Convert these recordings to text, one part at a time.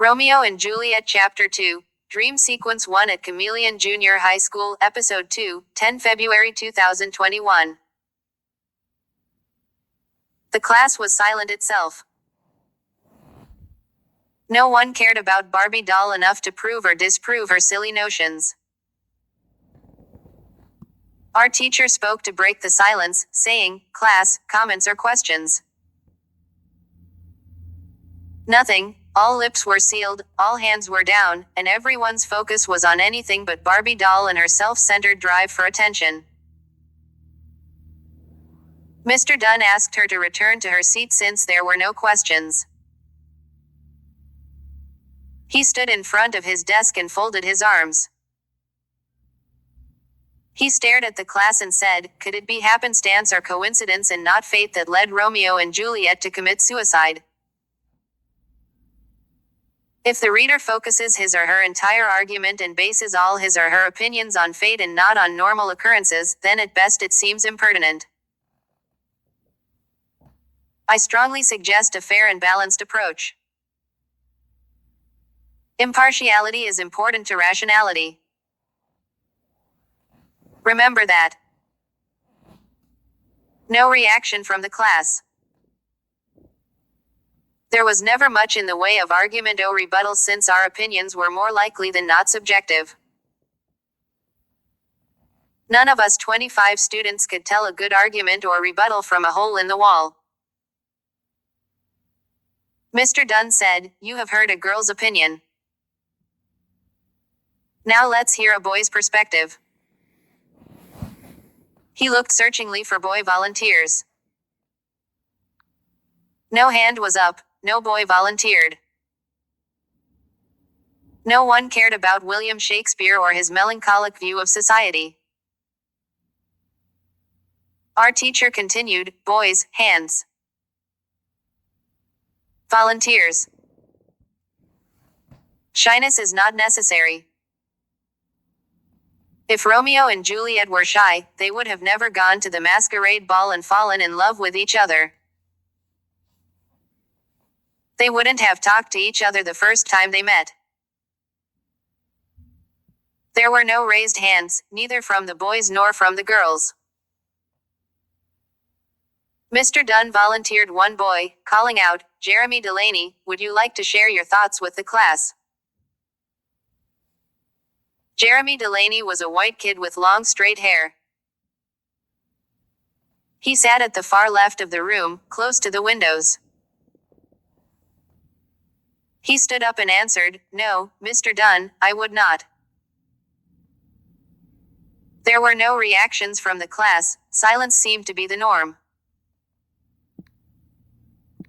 Romeo and Juliet Chapter 2, Dream Sequence 1 at Chameleon Junior High School, Episode 2, 10 February 2021. The class was silent itself. No one cared about Barbie doll enough to prove or disprove her silly notions. Our teacher spoke to break the silence, saying, "Class, comments or questions?" Nothing. All lips were sealed, all hands were down, and everyone's focus was on anything but Barbie doll and her self-centered drive for attention. Mr. Dunn asked her to return to her seat since there were no questions. He stood in front of his desk and folded his arms. He stared at the class and said, "Could it be happenstance or coincidence and not fate that led Romeo and Juliet to commit suicide?" If the reader focuses his or her entire argument and bases all his or her opinions on fate and not on normal occurrences, then at best it seems impertinent. I strongly suggest a fair and balanced approach. Impartiality is important to rationality. Remember that. No reaction from the class. There was never much in the way of argument or rebuttal since our opinions were more likely than not subjective. None of us 25 students could tell a good argument or rebuttal from a hole in the wall. Mr. Dunn said, "You have heard a girl's opinion. Now let's hear a boy's perspective." He looked searchingly for boy volunteers. No hand was up, no boy volunteered. No one cared about William Shakespeare or his melancholic view of society. Our teacher continued, "Boys, hands. Volunteers. Shyness is not necessary. If Romeo and Juliet were shy, they would have never gone to the masquerade ball and fallen in love with each other. They wouldn't have talked to each other the first time they met. There were no raised hands, neither from the boys nor from the girls. Mr. Dunn volunteered one boy, calling out, "Jeremy Delaney, would you like to share your thoughts with the class?" Jeremy Delaney was a white kid with long straight hair. He sat at the far left of the room, close to the windows. He stood up and answered, "No, Mr. Dunn, I would not." There were no reactions from the class, silence seemed to be the norm.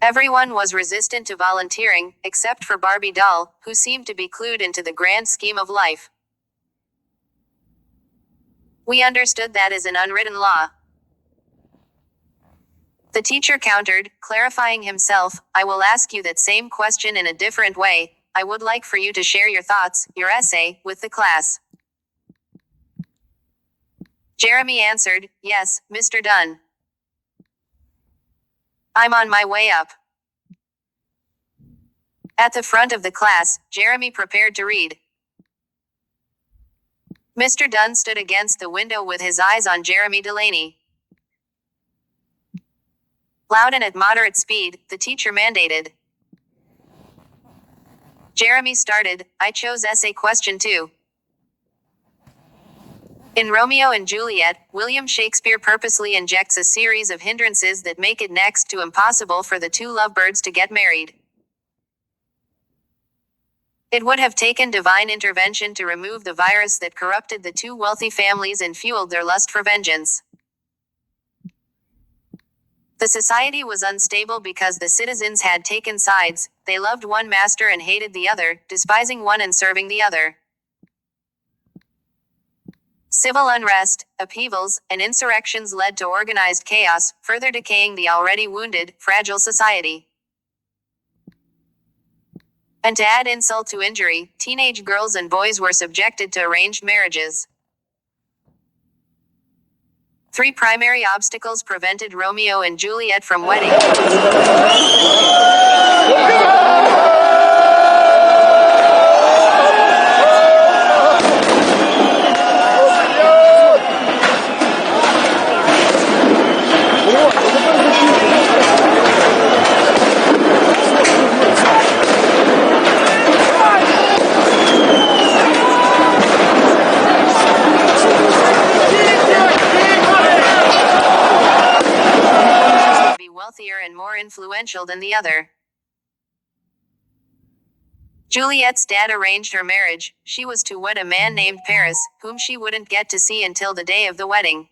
Everyone was resistant to volunteering, except for Barbie doll, who seemed to be clued into the grand scheme of life. We understood that as an unwritten law. The teacher countered, clarifying himself, "I will ask you that same question in a different way. I would like for you to share your thoughts, your essay, with the class." Jeremy answered, "Yes, Mr. Dunn. I'm on my way up." At the front of the class, Jeremy prepared to read. Mr. Dunn stood against the window with his eyes on Jeremy Delaney. Loud and at moderate speed, the teacher mandated. Jeremy started, "I chose essay question 2. In Romeo and Juliet, William Shakespeare purposely injects a series of hindrances that make it next to impossible for the two lovebirds to get married. It would have taken divine intervention to remove the virus that corrupted the two wealthy families and fueled their lust for vengeance. The society was unstable because the citizens had taken sides. They loved one master and hated the other, despising one and serving the other. Civil unrest, upheavals, and insurrections led to organized chaos, further decaying the already wounded, fragile society. And to add insult to injury, teenage girls and boys were subjected to arranged marriages. 3 primary obstacles prevented Romeo and Juliet from wedding. and more influential than the other. Juliet's dad arranged her marriage. She was to wed a man named Paris, whom she wouldn't get to see until the day of the wedding.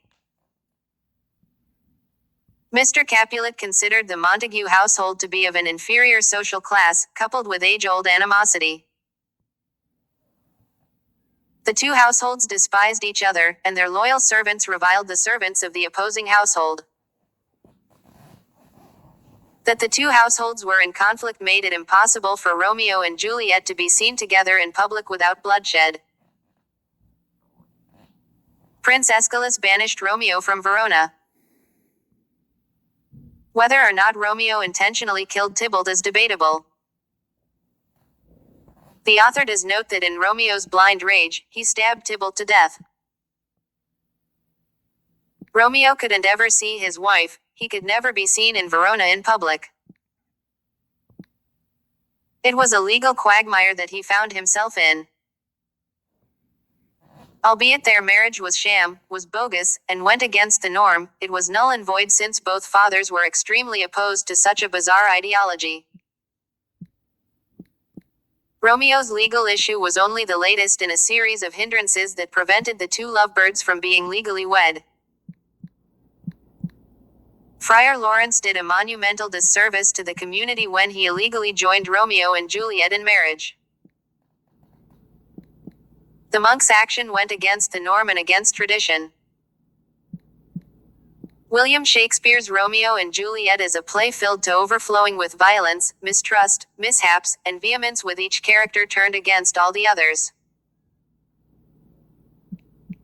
Mr. Capulet considered the Montague household to be of an inferior social class, coupled with age-old animosity. The two households despised each other, and their loyal servants reviled the servants of the opposing household. That the two households were in conflict made it impossible for Romeo and Juliet to be seen together in public without bloodshed. Prince Aeschylus banished Romeo from Verona. Whether or not Romeo intentionally killed Tybalt is debatable. The author does note that in Romeo's blind rage, he stabbed Tybalt to death. Romeo couldn't ever see his wife, he could never be seen in Verona in public. It was a legal quagmire that he found himself in. Albeit their marriage was sham, was bogus, and went against the norm, it was null and void since both fathers were extremely opposed to such a bizarre ideology. Romeo's legal issue was only the latest in a series of hindrances that prevented the two lovebirds from being legally wed. Friar Lawrence did a monumental disservice to the community when he illegally joined Romeo and Juliet in marriage. The monk's action went against the norm and against tradition. William Shakespeare's Romeo and Juliet is a play filled to overflowing with violence, mistrust, mishaps, and vehemence, with each character turned against all the others.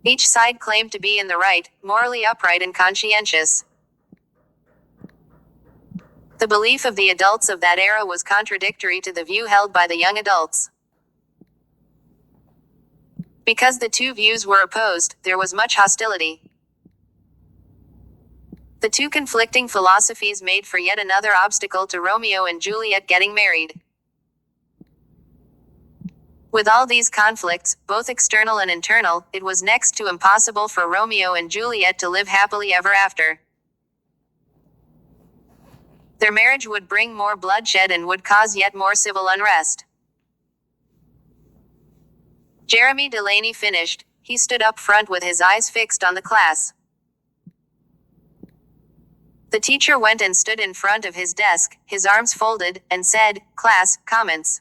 Each side claimed to be in the right, morally upright and conscientious. The belief of the adults of that era was contradictory to the view held by the young adults. Because the two views were opposed, there was much hostility. The two conflicting philosophies made for yet another obstacle to Romeo and Juliet getting married. With all these conflicts, both external and internal, it was next to impossible for Romeo and Juliet to live happily ever after. Their marriage would bring more bloodshed and would cause yet more civil unrest. Jeremy Delaney finished. He stood up front with his eyes fixed on the class. The teacher went and stood in front of his desk, his arms folded, and said, "Class, comments."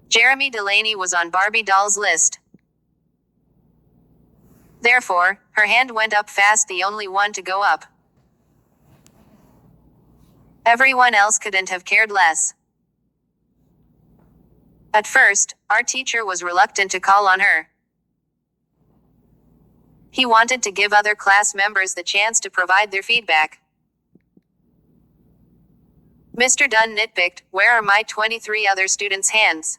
Jeremy Delaney was on Barbie doll's list. Therefore, her hand went up fast, the only one to go up. Everyone else couldn't have cared less. At first, our teacher was reluctant to call on her. He wanted to give other class members the chance to provide their feedback. Mr. Dunn nitpicked, "Where are my 23 other students' hands?"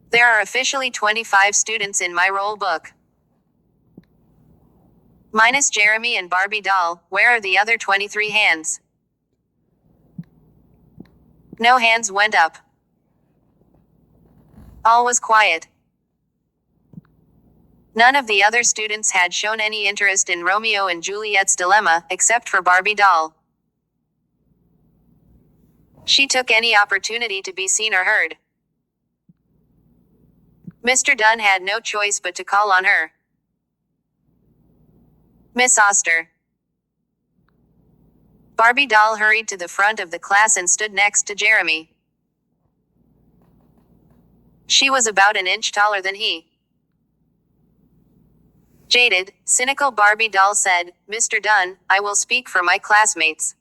There are officially 25 students in my roll book. Minus Jeremy and Barbie doll, where are the other 23 hands? No hands went up. All was quiet. None of the other students had shown any interest in Romeo and Juliet's dilemma, except for Barbie doll. She took any opportunity to be seen or heard. Mr. Dunn had no choice but to call on her. "Miss Oster." Barbie doll hurried to the front of the class and stood next to Jeremy. She was about an inch taller than he. Jaded, cynical Barbie doll said, "Mr. Dunn, I will speak for my classmates.